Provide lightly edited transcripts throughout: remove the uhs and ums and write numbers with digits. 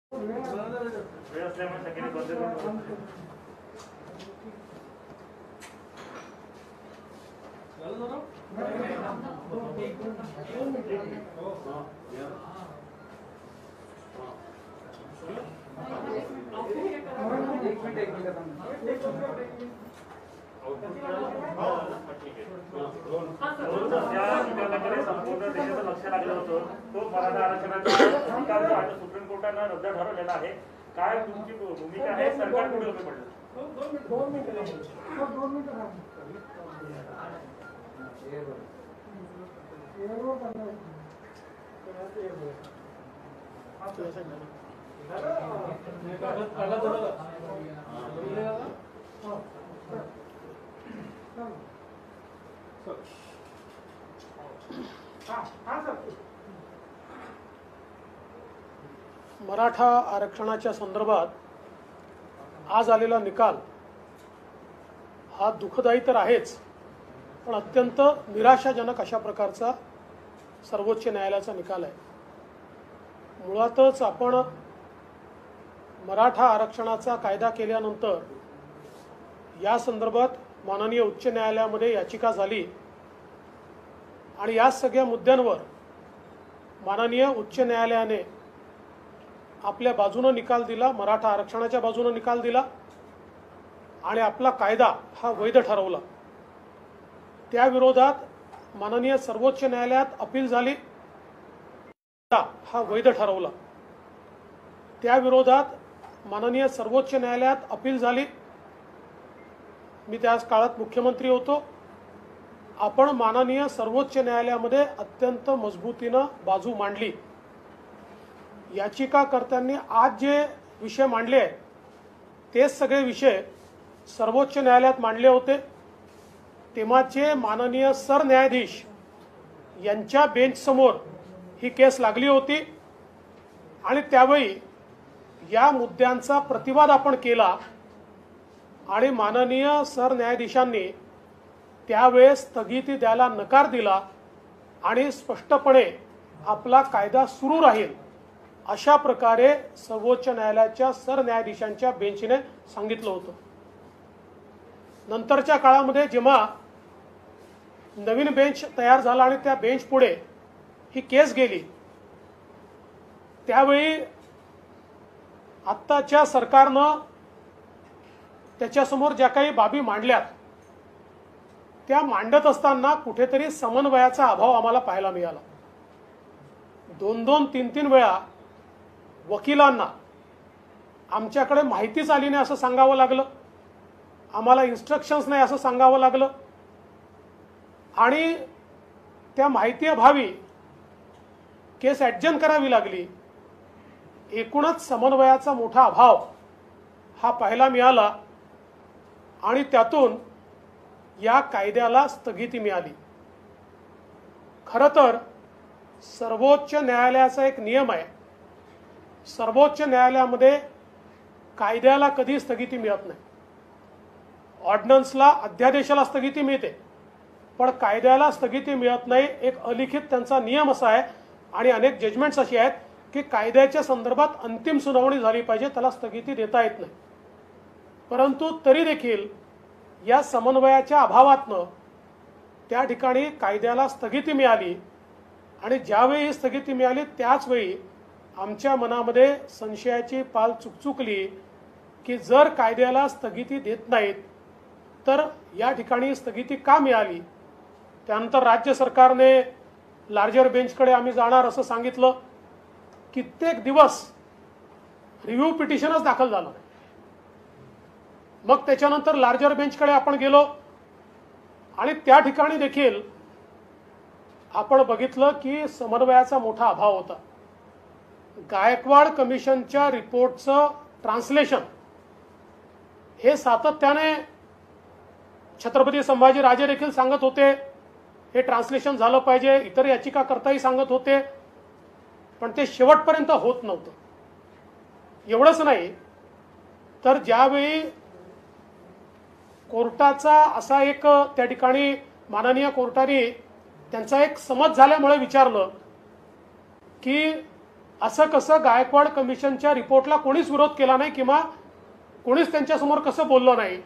संपूर्ण देशाचं लक्ष लागलं होतं तो मराठा आरक्षणाचा निकाल जो आहे सुप्रीम कोर्टाने रद्द ठरवलेला आहे. काय तुमची भूमिका आहे? सरकार कुठे उभे पडलं? मराठा आरक्षणाच्या संदर्भात आज आलेला निकाल हा दुःखदायी तर आहेच, पण अत्यंत निराशाजनक अशा प्रकारचा सर्वोच्च न्यायालयाचा निकाल आहे. मुळातच आपण मराठा आरक्षणाचा कायदा केल्यानंतर या संदर्भात माननीय उच्च न्यायालयामध्ये याचिका झाली आणि या सगळ्या मुद्द्यांवर माननीय उच्च न्यायालयाने आपल्या बाजूने निकाल दिला, मराठा आरक्षणाच्या बाजूने निकाल दिला आणि आपला कायदा हा वैध ठरवला. त्या विरोधात माननीय सर्वोच्च न्यायालयात अपील झाली, हा वैध ठरवला. त्या विरोधात माननीय सर्वोच्च न्यायालयात अपील झाली. मी त्याच काळात मुख्यमंत्री होतो. आपण माननीय सर्वोच्च न्यायालयामध्ये अत्यंत मजबूतीने बाजू मांडली. याचिकाकर्त्यांनी आज जे विषय मांडले आहेत तेच सगळे विषय सर्वोच्च न्यायालयात मांडले होते. तेव्हाचे माननीय सरन्यायाधीश यांच्या बेंच समोर ही केस लागली होती आणि त्यावेळी या मुद्द्यांचा प्रतिवाद आपण केला आणि माननीय सरन्यायाधीशांनी त्यावेळेस स्थगिती द्यायला नकार दिला आणि स्पष्टपणे आपला कायदा सुरू राहील अशा प्रकारे सर्वोच्च न्यायालयाच्या सरन्यायाधीशांच्या बेंचने सांगितलं होतं. नंतरच्या काळामध्ये जेव्हा नवीन बेंच तयार झाला आणि त्या बेंच पुढे ही केस गेली, त्यावेळी आत्ताच्या सरकारनं त्याच्यासमोर ज्या काही बाबी मांडल्यात त्या मांडत असताना कुठेतरी समन्वयाचा अभाव आम्हाला पाहायला मिळाला. 2-2, 3-3 वेळा वकिलांना आमच्याकडे माहितीच आली नाही असं सांगावं लागलं, आम्हाला इन्स्ट्रक्शन्स नाही असं सांगावं लागलं आणि त्या माहितीअभावी केस ॲडजन करावी लागली. एकूणच समन्वयाचा मोठा अभाव हा पाहायला मिळाला आणि त्यातून या कायद्याला स्थगिती मिळाली. खरं तर सर्वोच्च न्यायालयाचा एक नियम आहे, सर्वोच्च न्यायालयामध्ये कायद्याला कधी स्थगिती मिळत नाही. ऑर्डिनन्सला, अध्यादेशाला स्थगिती मिळते पण कायद्याला स्थगिती मिळत नाही. एक अलिखित त्यांचा नियम असा आहे आणि अनेक जजमेंट्स अशी आहेत की कायद्याच्या संदर्भात अंतिम सुनावणी झाली पाहिजे, त्याला स्थगिती देता येत नाही. परंतु तरी देखील या समन्वयाच्या अभावातनं त्या ठिकाणी कायद्याला स्थगिती मिळाली आणि ज्यावेळी स्थगिती मिळाली त्याच वेळी आमच्या मनामध्ये संशयाची पाल चुकचुकली की जर कायद्याला स्थगिती देत नाहीत तर या ठिकाणी स्थगिती का मिळाली. त्यानंतर राज्य सरकारने लार्जर बेंचकडे आम्ही जाणार असं सांगितलं. कित्येक दिवस रिव्ह्यू पिटिशनच दाखल झालं. मग त्याच्यानंतर लार्जर बेंचकडे आपण गेलो आणि त्या ठिकाणी देखील आपण बघितलं की समन्वयाचा मोठा अभाव होता. गायकवाड कमिशनच्या रिपोर्टचं ट्रान्सलेशन हे सातत्याने छत्रपती संभाजीराजे देखील सांगत होते हे ट्रान्सलेशन झालं पाहिजे, इतर याचिकाकर्ताही सांगत होते, पण ते शेवटपर्यंत होत नव्हतं. एवढंच नाही तर ज्यावेळी कोर्टाचा असा एक त्या ठिकाणी माननीय कोर्टाने त्यांचा एक समज झाल्यामुळे विचारलं की असं कसं गायकवाड कमिशनच्या रिपोर्टला कोणीच विरोध केला नाही किंवा कोणीच त्यांच्यासमोर कसं बोललं नाही?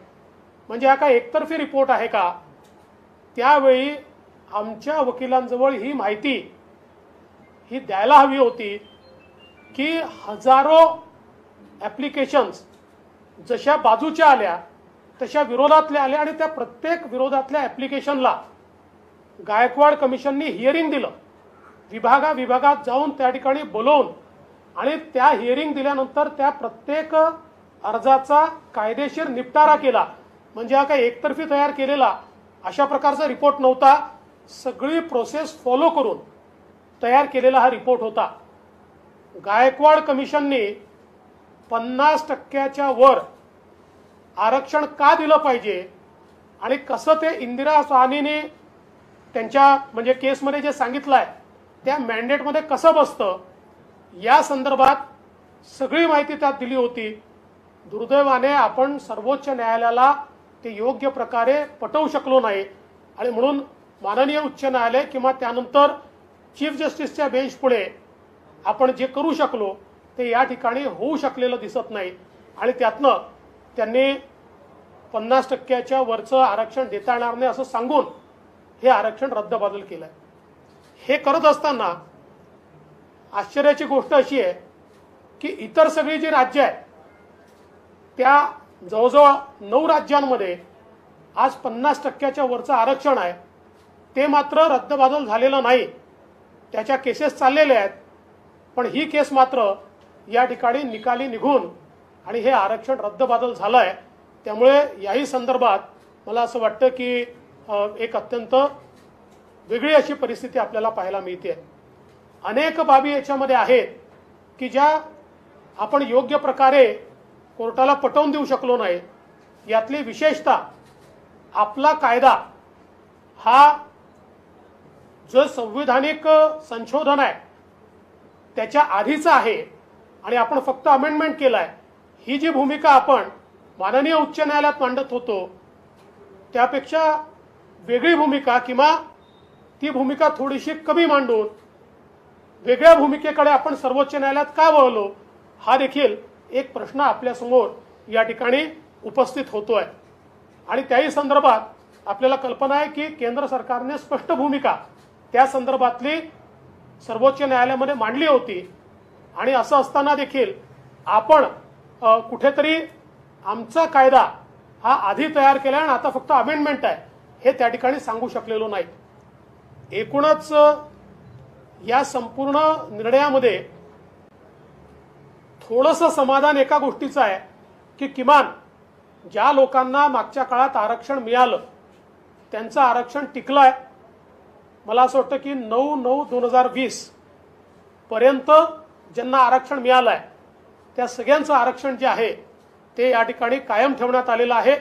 म्हणजे हा काय एकतर्फी रिपोर्ट आहे का? त्यावेळी आमच्या वकिलांजवळ ही माहिती ही द्यायला हवी होती की हजारो ॲप्लिकेशन्स जशा बाजूच्या आल्या तशा विरोधातल्या आल्या आणि त्या प्रत्येक विरोधातल्या ॲप्लिकेशनला गायकवाड कमिशननी हिअरिंग दिलं, विभागात जाऊन त्या ठिकाणी बोलवून, आणि त्या हिअरिंग दिल्यानंतर त्या प्रत्येक अर्जाचा कायदेशीर निपटारा केला. म्हणजे हा काही एकतर्फी तयार केलेला अशा प्रकारचा रिपोर्ट नव्हता. सगळी प्रोसेस फॉलो करून तयार केलेला हा रिपोर्ट होता. गायकवाड कमिशनने 50% वर आरक्षण का दिलं पाहिजे आणि कसं ते इंदिरा साहनीने त्यांच्या म्हणजे केसमध्ये जे सांगितलं आहे त्या मॅन्डेटमध्ये कसं बसतं या संदर्भात सगळी माहिती त्यात दिली होती. दुर्दैवाने आपण सर्वोच्च न्यायालयाला ते योग्य प्रकारे पटवू शकलो नाही आणि म्हणून माननीय उच्च न्यायालय किंवा त्यानंतर चीफ जस्टिसच्या बेंच पुढे आपण जे करू शकलो ते या ठिकाणी होऊ शकलेलं दिसत नाही आणि त्यातनं त्यांनी 50% वरचं आरक्षण देता येणार नाही असं सांगून हे आरक्षण रद्दबातल केलंय. हे करत असताना आश्चर्याची गोष्ट अशी आहे की इतर सगळी जी राज्य आहेत त्या जवळजवळ 9 राज्यांमध्ये आज 50% वरचं आरक्षण आहे, ते मात्र रद्दबातल झालेलं नाही. त्याच्या केसेस चाललेल्या आहेत, पण ही केस मात्र या ठिकाणी निकाली निघून आणि हे आरक्षण रद्दबातल झालं आहे. त्यामुळे याही संदर्भात मला असं वाटतं की एक अत्यंत वेगळी अशी परिस्थिती आपल्याला पाहायला मिळते. अनेक बाबी याच्यामध्ये आहेत की ज्या आपण योग्य प्रकारे कोर्टाला पटवून देऊ शकलो नाही. यातली विशेषतः आपला कायदा हा जो संविधानिक संशोधन आहे त्याच्या आधीचा आहे आणि आपण फक्त अमेंडमेंट केलाय. ही जी भूमिका आपण माननीय उच्च न्यायालयात मांडत होतो त्यापेक्षा वेगळी भूमिका किंवा ती भूमिका थोडीशी कमी मांडून वेगळ्या भूमिकेकडे आपण सर्वोच्च न्यायालयात का वळलो हा देखील एक प्रश्न आपल्यासमोर या ठिकाणी उपस्थित होतोय. आणि त्याही संदर्भात आपल्याला कल्पना आहे की केंद्र सरकारने स्पष्ट भूमिका त्या संदर्भातली सर्वोच्च न्यायालयामध्ये मांडली होती आणि असं असताना देखील आपण कुठेतरी आमचा कायदा हा आधी तयार केला आणि आता फक्त अमेंडमेंट आहे हे त्या ठिकाणी सांगू शकलेलो नाही. एकूणच या संपूर्ण निर्णयामध्ये थोडंसं समाधान एका गोष्टीचं आहे की किमान ज्या लोकांना मागच्या काळात आरक्षण मिळालं त्यांचं आरक्षण टिकलंय. मला असं वाटतं की 9/9/2020 पर्यंत ज्यांना आरक्षण मिळालंय त्या सगळ्यांचं आरक्षण जे आहे ते या ठिकाणी कायम ठेवण्यात आलेलं आहे.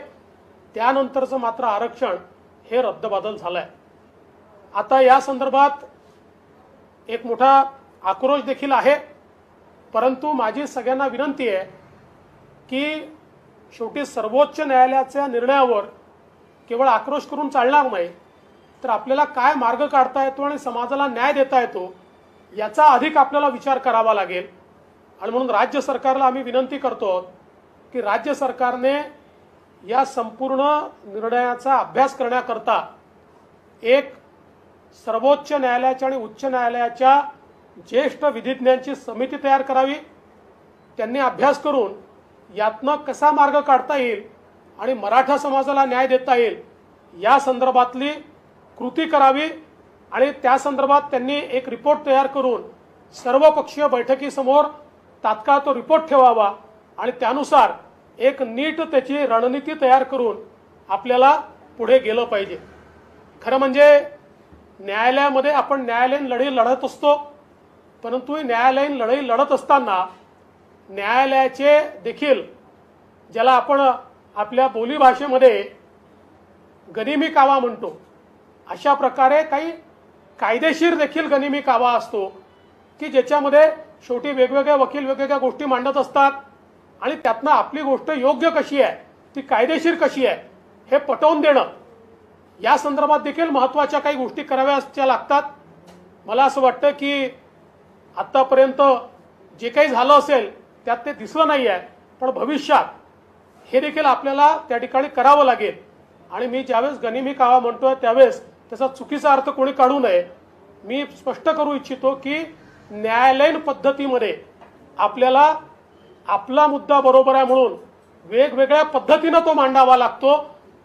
त्यानंतरचं मात्र आरक्षण हे रद्दबातल झालंय. आता या संदर्भात एक मोठा आक्रोश देखील आहे, परंतु माझी सगळ्यांना विनंती आहे की शेवटी सर्वोच्च न्यायालयाच्या निर्णयावर केवळ आक्रोश करून चालणार नाही, तर आपल्याला काय मार्ग काढता येतो आणि समाजाला न्याय देता येतो याचा अधिक आपल्याला विचार करावा लागेल. आणि म्हणून राज्य सरकारला आम्ही विनंती करतो की राज्य सरकारने या संपूर्ण निर्णयाचा अभ्यास करण्याकरता एक सर्वोच्च न्यायालयाच्या आणि उच्च न्यायालयाच्या ज्येष्ठ विधिज्ञांची समिती तयार करावी. त्यांनी अभ्यास करून यातनं कसा मार्ग काढता येईल आणि मराठा समाजाला न्याय देता येईल या संदर्भातली कृती करावी आणि त्या संदर्भात त्यांनी एक रिपोर्ट तयार करून सर्वपक्षीय बैठकीसमोर तात्काळ तो रिपोर्ट ठेवावा आणि त्यानुसार एक नीट त्याची रणनीती तयार करून आपल्याला पुढे गेलं पाहिजे. खरं म्हणजे न्यायालयामध्ये आपण न्यायालयीन लढाई लढत असतो, परंतु न्यायालयीन लढाई लढत असताना न्यायालयाचे देखील ज्याला आपण आपल्या बोलीभाषेमध्ये गनिमी कावा म्हणतो अशा प्रकारे काही कायदेशीर देखील गनिमी कावा असतो की ज्याच्यामध्ये शेवटी वेगवेगळे वकील वेगवेगळ्या गोष्टी मांडत असतात आणि त्यातनं आपली गोष्ट योग्य कशी आहे ती कायदेशीर कशी आहे हे पटवून देणं या संदर्भात देखील महत्त्वाच्या काही गोष्टी कराव्याच्या लागतात. मला असं वाटतं की आत्तापर्यंत जे काही झालं असेल त्यात ते दिसलं नाही आहे, पण भविष्यात हे देखील आपल्याला त्या ठिकाणी करावं लागेल. आणि मी ज्यावेळेस गनिमी कावा म्हणतोय त्यावेळेस त्याचा चुकीचा अर्थ कोणी काढू नये. मी स्पष्ट करू इच्छितो की न्यायालयीन पद्धतीमध्ये आपल्याला आपला मुद्दा बरोबर आहे म्हणून वेगवेगळ्या पद्धतीनं तो मांडावा लागतो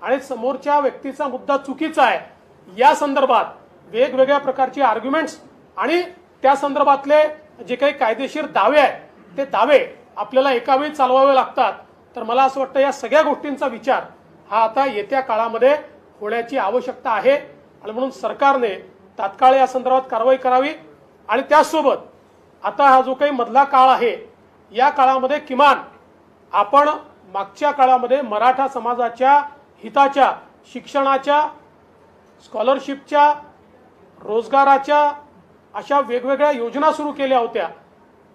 आणि समोरच्या व्यक्तीचा मुद्दा चुकीचा आहे या संदर्भात वेगवेगळ्या प्रकारची आर्ग्युमेंट्स आणि त्या संदर्भातले जे काही कायदेशीर दावे आहेत ते दावे आपल्याला एकावेळी चालवावे लागतात. तर मला असं वाटतं या सगळ्या गोष्टींचा विचार हा आता येत्या काळामध्ये होण्याची आवश्यकता आहे आणि म्हणून सरकारने तात्काळ या संदर्भात कारवाई करावी. आणि त्याचसोबत आता हा जो काही मधला काळ आहे या काळामध्ये किमान आपण मागच्या काळामध्ये मराठा समाजाच्या हिताच्या शिक्षणाच्या, स्कॉलरशिपच्या, रोजगाराच्या अशा वेगवेगळ्या योजना सुरू केल्या होत्या,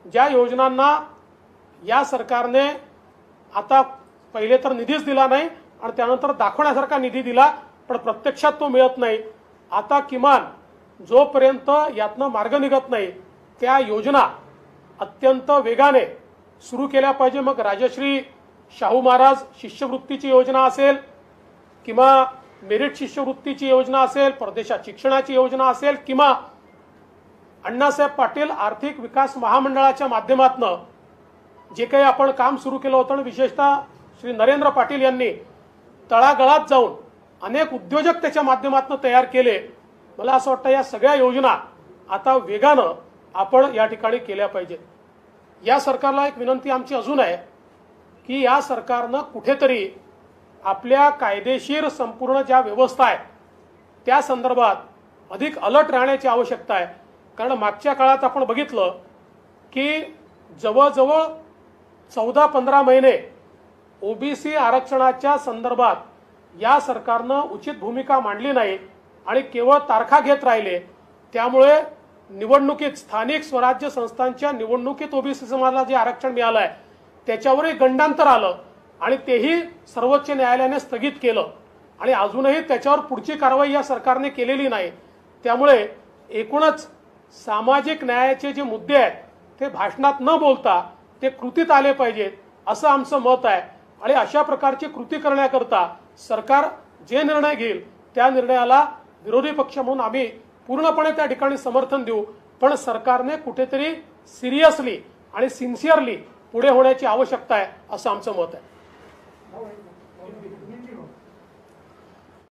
ज्या योजनांना या सरकारने आता पहिले तर निधीच दिला नाही आणि त्यानंतर दाखवण्यासारखा निधी दिला पण प्रत्यक्षात तो मिळत नाही. आता किमान जोपर्यंत यातनं मार्ग निघत नाही त्या योजना अत्यंत वेगाने सुरू केल्या पाहिजे. मग राजश्री शाहू महाराज शिष्यवृत्तीची योजना असेल किंवा मेरिट शिष्यवृत्तीची योजना असेल, परदेशात शिक्षणाची योजना असेल किंवा अण्णासाहेब पाटील आर्थिक विकास महामंडळाच्या माध्यमातून जे काही आपण काम सुरू केलं होतं आणि विशेषतः श्री नरेंद्र पाटील यांनी तळागाळात जाऊन अनेक उद्योजक त्याच्या माध्यमातून तयार केले. मला असं वाटतं या सगळ्या योजना आता वेगानं आपण या ठिकाणी केल्या पाहिजेत. या सरकारला एक विनंती आमची अजून आहे की या सरकारनं कुठेतरी आपल्या कायदेशीर संपूर्ण ज्या व्यवस्था आहेत त्या संदर्भात अधिक अलर्ट राहण्याची आवश्यकता आहे. कारण मागच्या काळात आपण बघितलं की जवळजवळ 14-15 महिने ओबीसी आरक्षणाच्या संदर्भात या सरकारनं उचित भूमिका मांडली नाही आणि केवळ तारखा घेत राहिले. त्यामुळे निवडणुकीत स्थानिक स्वराज्य संस्थांच्या निवडणुकीत ओबीसी समाजाला जे आरक्षण मिळालं आहे त्याच्यावरही गंडांतर आलं आणि तेही सर्वोच्च न्यायालयाने स्थगित केलं आणि अजूनही त्याच्यावर पुढची कारवाई या सरकारने केलेली नाही. त्यामुळे एकूणच सामाजिक न्यायाचे जे मुद्दे आहेत ते भाषणात न बोलता ते कृतीत आले पाहिजेत असं आमचं मत आहे. आणि अशा प्रकारची कृती करण्याकरता सरकार जे निर्णय घेईल त्या निर्णयाला विरोधी पक्ष म्हणून आम्ही पूर्णपणे त्या ठिकाणी समर्थन देऊ. पण सरकारने कुठेतरी सिरियसली आणि सिन्सिअरली पुढे होण्याची आवश्यकता आहे असं आमचं मत आहे.